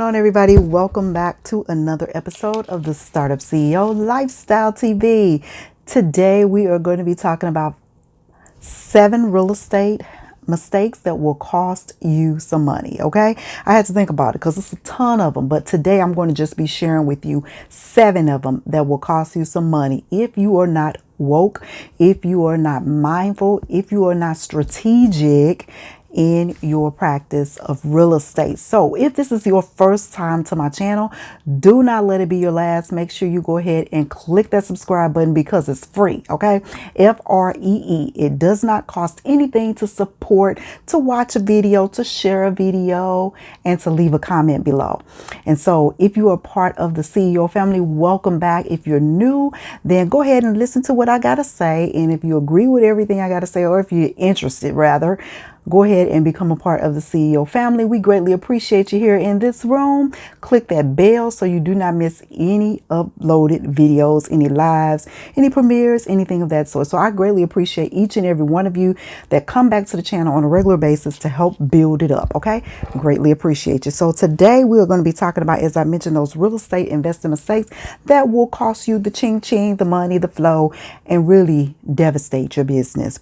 on, everybody? Welcome back to another episode of the Startup CEO Lifestyle TV. Today we are going to be talking about 7 real estate mistakes that will cost you some money. Okay, I had to think about it because it's a ton of them, but today I'm going to just be sharing with you 7 of them that will cost you some money if you are not woke, if you are not mindful, if you are not strategic in your practice of real estate. So if this is your first time to my channel, do not let it be your last. Make sure you go ahead and click that subscribe button because it's free. Okay, FREE. It does not cost anything to support, to watch a video, to share a video, and to leave a comment below. And so if you are part of the CEO family, welcome back. If you're new, then go ahead and listen to what I got to say. And if you agree with everything I got to say, or if you're interested rather, go ahead and become a part of the CEO family. We greatly appreciate you here in this room. Click that bell so you do not miss any uploaded videos, any lives, any premieres, anything of that sort. So I greatly appreciate each and every one of you that come back to the channel on a regular basis to help build it up. Okay, greatly appreciate you. So today we are going to be talking about, as I mentioned, those real estate investing mistakes that will cost you the ching ching, the money, the flow, and really devastate your business.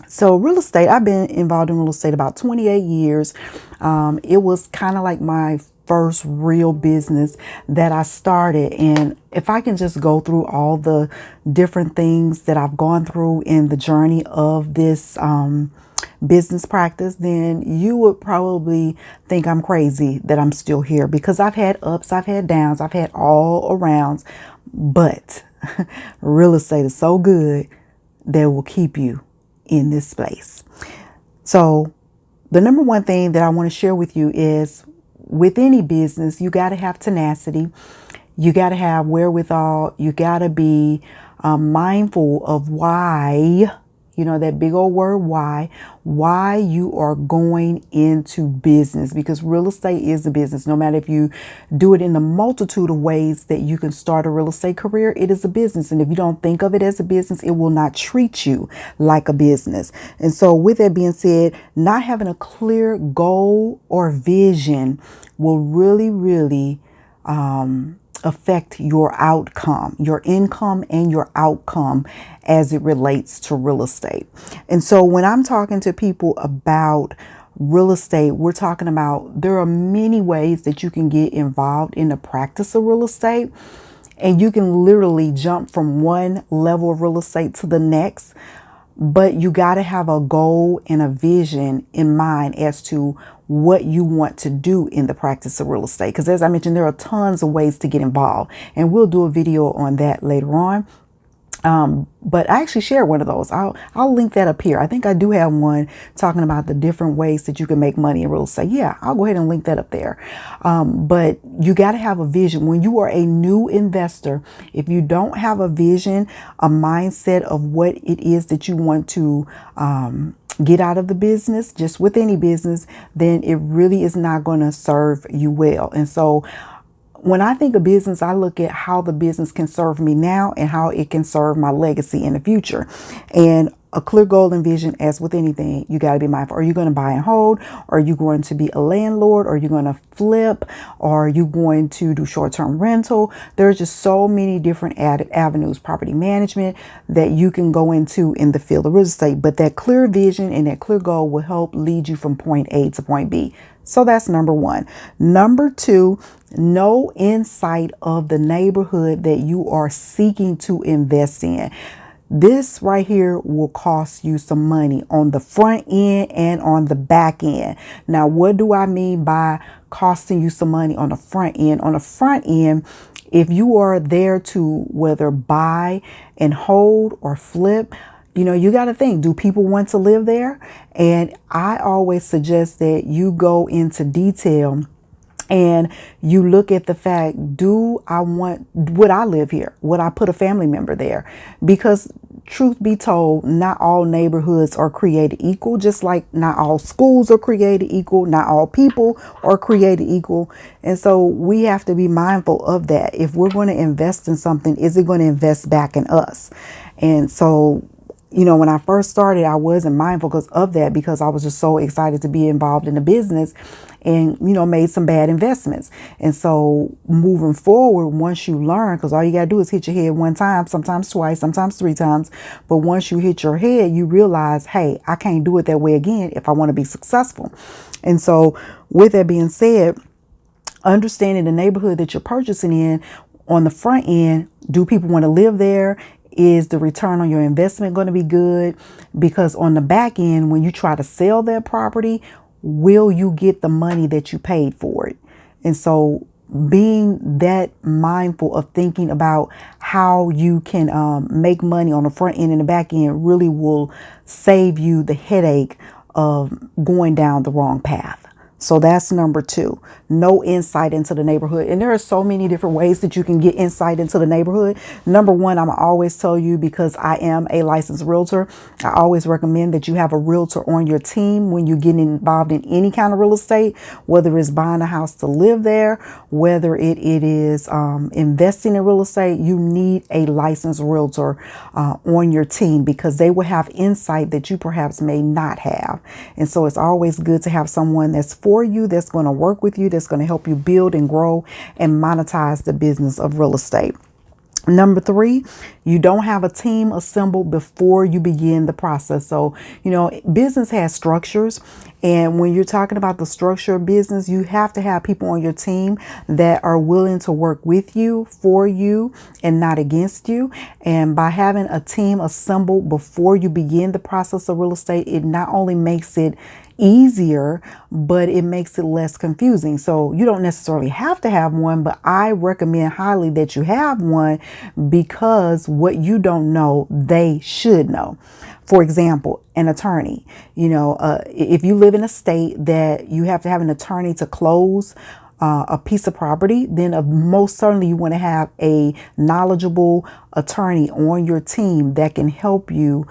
So real estate, I've been involved in real estate about 28 years. It was kind of like my first real business that I started. And if I can just go through all the different things that I've gone through in the journey of this business practice, then you would probably think I'm crazy that I'm still here, because I've had ups, I've had downs, I've had all arounds. But real estate is so good that will keep you in this space. So the number one thing that I want to share with you is, with any business, you got to have tenacity. You got to have wherewithal. You got to be mindful of why, that big old word, why you are going into business, because real estate is a business. No matter if you do it in the multitude of ways that you can start a real estate career, it is a business. And if you don't think of it as a business, it will not treat you like a business. And so with that being said, not having a clear goal or vision will really affect your outcome, your income and your outcome as it relates to real estate. And so when I'm talking to people about real estate, we're talking about there are many ways that you can get involved in the practice of real estate. And you can literally jump from one level of real estate to the next. But you got to have a goal and a vision in mind as to what you want to do in the practice of real estate. Because as I mentioned, there are tons of ways to get involved, and we'll do a video on that later on. But I actually shared one of those. I'll link that up here. I think I do have one talking about the different ways that you can make money in real estate. Yeah, I'll go ahead and link that up there. But you got to have a vision. When you are a new investor, if you don't have a vision, a mindset of what it is that you want to get out of the business, just with any business, then it really is not going to serve you well. And so when I think of business, I look at how the business can serve me now and how it can serve my legacy in the future. And a clear goal and vision, as with anything, you got to be mindful. Are you going to buy and hold? Are you going to be a landlord? Are you going to flip? Are you going to do short-term rental? There's just so many different avenues, property management, that you can go into in the field of real estate. But that clear vision and that clear goal will help lead you from point A to point B. So that's number one. Number two, know insight of the neighborhood that you are seeking to invest in. This right here will cost you some money on the front end and on the back end. Now, what do I mean by costing you some money on the front end? On the front end, if you are there to whether buy and hold or flip, you got to think, do people want to live there? And I always suggest that you go into detail and you look at the fact, would I live here? Would I put a family member there? Because truth be told, not all neighborhoods are created equal, just like not all schools are created equal, not all people are created equal. And so we have to be mindful of that. If we're going to invest in something, is it going to invest back in us? And so when I first started, I wasn't mindful of that because I was just so excited to be involved in the business and, made some bad investments. And so moving forward, once you learn, because all you got to do is hit your head one time, sometimes twice, sometimes three times. But once you hit your head, you realize, hey, I can't do it that way again if I want to be successful. And so with that being said, understanding the neighborhood that you're purchasing in on the front end, do people want to live there? Is the return on your investment going to be good? Because on the back end, when you try to sell that property, will you get the money that you paid for it? And so being that mindful of thinking about how you can make money on the front end and the back end really will save you the headache of going down the wrong path. So that's number 2, no insight into the neighborhood. And there are so many different ways that you can get insight into the neighborhood. Number 1, I'm always tell you, because I am a licensed realtor, I always recommend that you have a realtor on your team when you get involved in any kind of real estate, whether it's buying a house to live there, whether it is investing in real estate. You need a licensed realtor on your team because they will have insight that you perhaps may not have. And so it's always good to have someone that's for you, that's going to work with you, that's going to help you build and grow and monetize the business of real estate. Number 3, you don't have a team assembled before you begin the process. So, business has structures. And when you're talking about the structure of business, you have to have people on your team that are willing to work with you, for you, and not against you. And by having a team assembled before you begin the process of real estate, it not only makes it easier, but it makes it less confusing. So you don't necessarily have to have one, but I recommend highly that you have one because what you don't know, they should know. For example, an attorney. If you live in a state that you have to have an attorney to close a piece of property, then most certainly you want to have a knowledgeable attorney on your team that can help you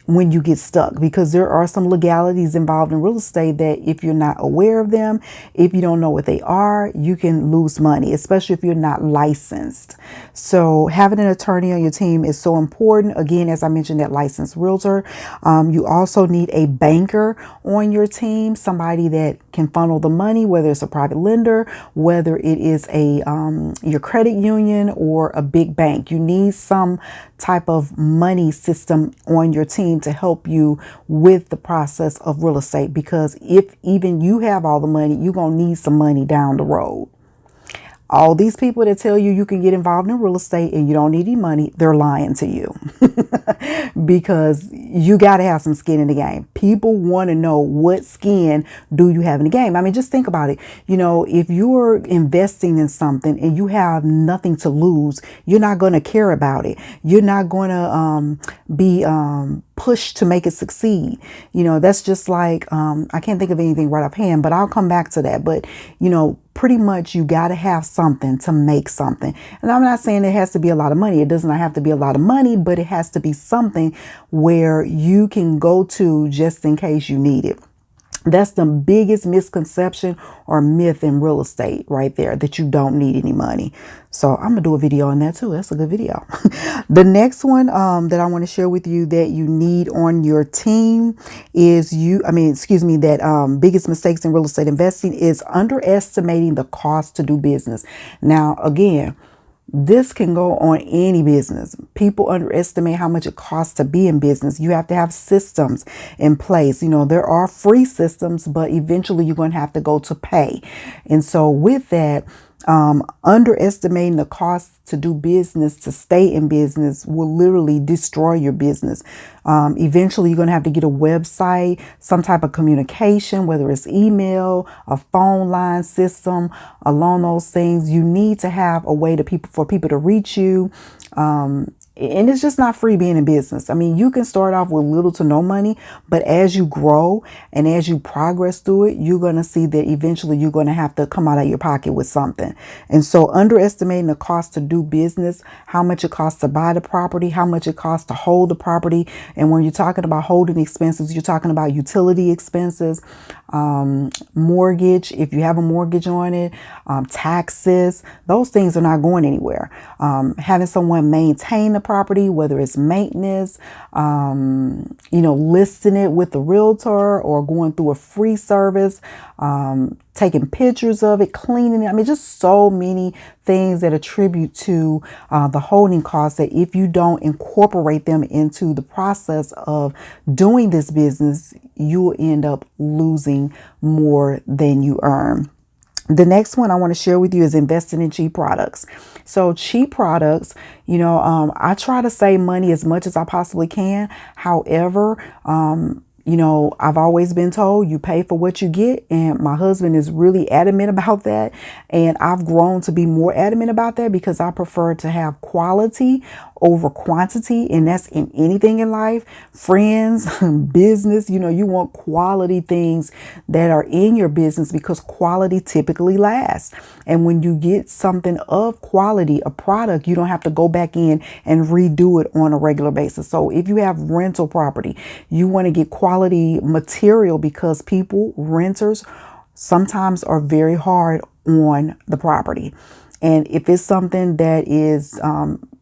when you get stuck, because there are some legalities involved in real estate that if you're not aware of them, if you don't know what they are, you can lose money, especially if you're not licensed. So having an attorney on your team is so important. Again, as I mentioned, that licensed realtor. You also need a banker on your team, somebody that can funnel the money, whether it's a private lender, whether it is your credit union or a big bank. You need some type of money system on your team to help you with the process of real estate, because if even you have all the money, you're going to need some money down the road. All these people that tell you you can get involved in real estate and you don't need any money, they're lying to you because you got to have some skin in the game. People want to know, what skin do you have in the game? I mean, just think about it. If you're investing in something and you have nothing to lose, you're not going to care about it. You're not going to be pushed to make it succeed. That's just like, I can't think of anything right offhand, but I'll come back to that. But, pretty much you got to have something to make something. And I'm not saying it has to be a lot of money. It does not have to be a lot of money, but it has to be something where you can go to just in case you need it. That's the biggest misconception or myth in real estate right there, that you don't need any money. So I'm going to do a video on that too. That's a good video. The next one that I want to share with you that you need on your team is that biggest mistakes in real estate investing is underestimating the cost to do business. Now, again, this can go on any business. People underestimate how much it costs to be in business. You have to have systems in place. There are free systems, but eventually you're going to have to go to pay. And so with that, underestimating the cost to do business, to stay in business, will literally destroy your business. Eventually, you're going to have to get a website, some type of communication, whether it's email, a phone line system, along those things. You need to have a way for people to reach you. And it's just not free being in business. I mean, you can start off with little to no money, but as you grow and as you progress through it, you're going to see that eventually you're going to have to come out of your pocket with something. And so underestimating the cost to do business, how much it costs to buy the property, how much it costs to hold the property. And when you're talking about holding expenses, you're talking about utility expenses, mortgage, if you have a mortgage on it, taxes, those things are not going anywhere. Having someone maintain the property, whether it's maintenance, listing it with the realtor or going through a free service, taking pictures of it, cleaning it. I mean, just so many things that attribute to the holding costs that if you don't incorporate them into the process of doing this business, you will end up losing more than you earn. The next one I want to share with you is investing in cheap products. So cheap products, I try to save money as much as I possibly can. However, I've always been told you pay for what you get. And my husband is really adamant about that. And I've grown to be more adamant about that because I prefer to have quality over quantity. And that's in anything in life, friends, business. You want quality things that are in your business because quality typically lasts. And when you get something of quality, a product, you don't have to go back in and redo it on a regular basis. So if you have rental property, you want to get quality material because renters sometimes are very hard on the property. And if it's something that is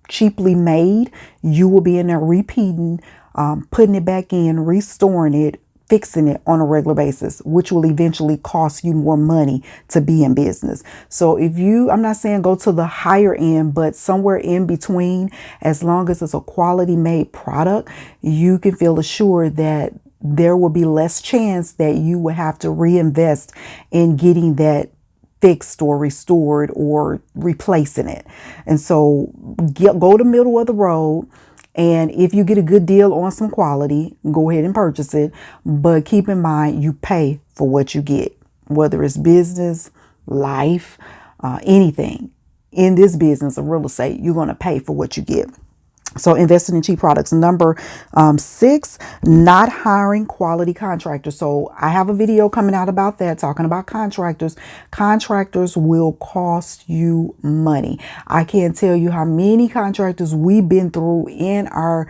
cheaply made, you will be in there repeating, putting it back in, restoring it, fixing it on a regular basis, which will eventually cost you more money to be in business. So I'm not saying go to the higher end, but somewhere in between, as long as it's a quality made product, you can feel assured that there will be less chance that you will have to reinvest in getting that fixed or restored or replacing it. And so go to middle of the road. And if you get a good deal on some quality, go ahead and purchase it. But keep in mind, you pay for what you get, whether it's business, life, anything in this business of real estate, you're going to pay for what you get. So investing in cheap products. Number 6, not hiring quality contractors. So I have a video coming out about that, talking about contractors. Contractors will cost you money. I can't tell you how many contractors we've been through in our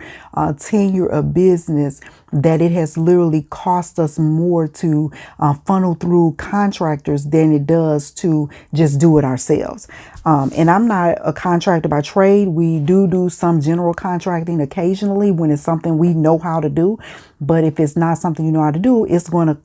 tenure of business that it has literally cost us more to funnel through contractors than it does to just do it ourselves. And I'm not a contractor by trade. We do some general contracting occasionally when it's something we know how to do. But if it's not something you know how to do, it's going to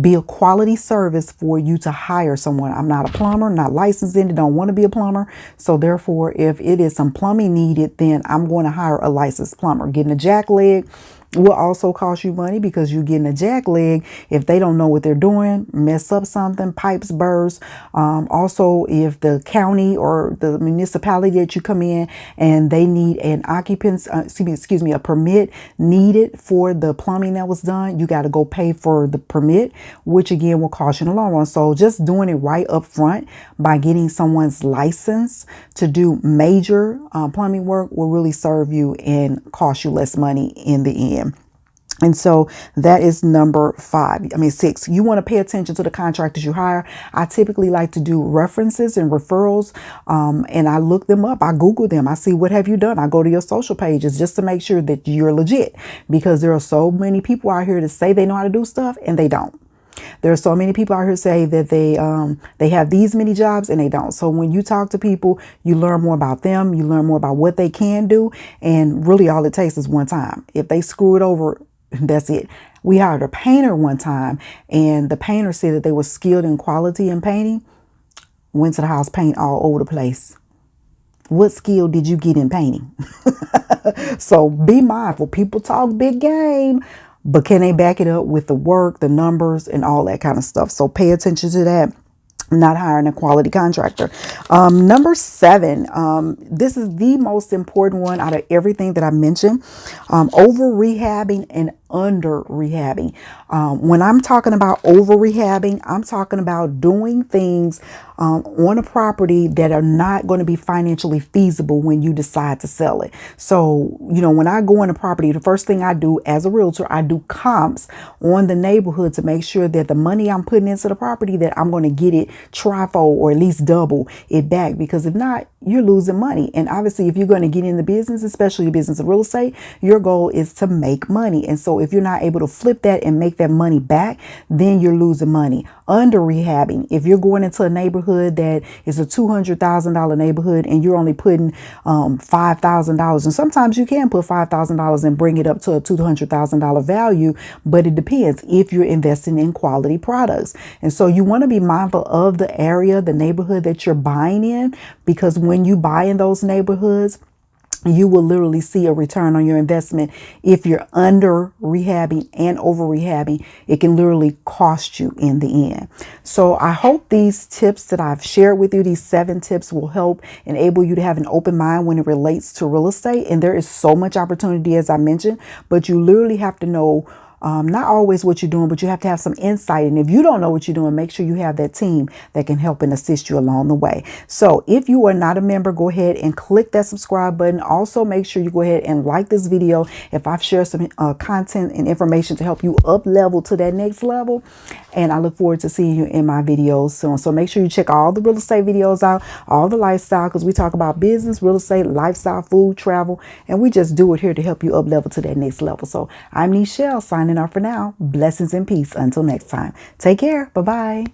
be a quality service for you to hire someone. I'm not a plumber, not licensed in it, don't want to be a plumber. So therefore, if it is some plumbing needed, then I'm going to hire a licensed plumber. Getting a jack leg will also cost you money because you're getting a jack leg. If they don't know what they're doing, mess up something, pipes burst. Also, if the county or the municipality that you come in and they need an a permit needed for the plumbing that was done, you got to go pay for the permit, which again will cost you in the long run. So just doing it right up front by getting someone's license to do major plumbing work will really serve you and cost you less money in the end. And so that is number 6. You want to pay attention to the contractors you hire. I typically like to do references and referrals. And I look them up. I Google them. I see what have you done. I go to your social pages just to make sure that you're legit, because there are so many people out here that say they know how to do stuff and they don't. There are so many people out here say that they have these many jobs and they don't. So when you talk to people, you learn more about them. You learn more about what they can do. And really all it takes is one time. If they screw it over, that's it. We hired a painter one time, and the painter said that they were skilled in quality in painting. Went to the house, paint all over the place. What skill did you get in painting? So be mindful. People talk big game, but can they back it up with the work, the numbers, and all that kind of stuff? So pay attention to that. Not hiring a quality contractor. Number 7, this is the most important one out of everything that I mentioned. Over rehabbing and under rehabbing. When I'm talking about over rehabbing, I'm talking about doing things on a property that are not going to be financially feasible when you decide to sell it. So, when I go on a property, the first thing I do as a realtor, I do comps on the neighborhood to make sure that the money I'm putting into the property, that I'm going to get it trifold or at least double it back, because if not, you're losing money. And obviously, if you're going to get in the business, especially the business of real estate, your goal is to make money. And so if you're not able to flip that and make that money back, then you're losing money. Under rehabbing, if you're going into a neighborhood that is a $200,000 neighborhood and you're only putting $5,000, and sometimes you can put $5,000 and bring it up to a $200,000 value, but it depends if you're investing in quality products. And so you want to be mindful of the area, the neighborhood that you're buying in, because when you buy in those neighborhoods, you will literally see a return on your investment. If you're under rehabbing and over rehabbing, it can literally cost you in the end. So I hope these tips that I've shared with you, these 7 tips, will help enable you to have an open mind when it relates to real estate. And there is so much opportunity, as I mentioned, but you literally have to know not always what you're doing, but you have to have some insight. And if you don't know what you're doing, make sure you have that team that can help and assist you along the way. So if you are not a member, go ahead and click that subscribe button. Also, make sure you go ahead and like this video if I've shared some content and information to help you up level to that next level. And I look forward to seeing you in my videos soon. So make sure you check all the real estate videos out, all the lifestyle, because we talk about business, real estate, lifestyle, food, travel, and we just do it here to help you up level to that next level. So I'm Nichelle, signing off for now. Blessings and peace until next time. Take care. Bye-bye.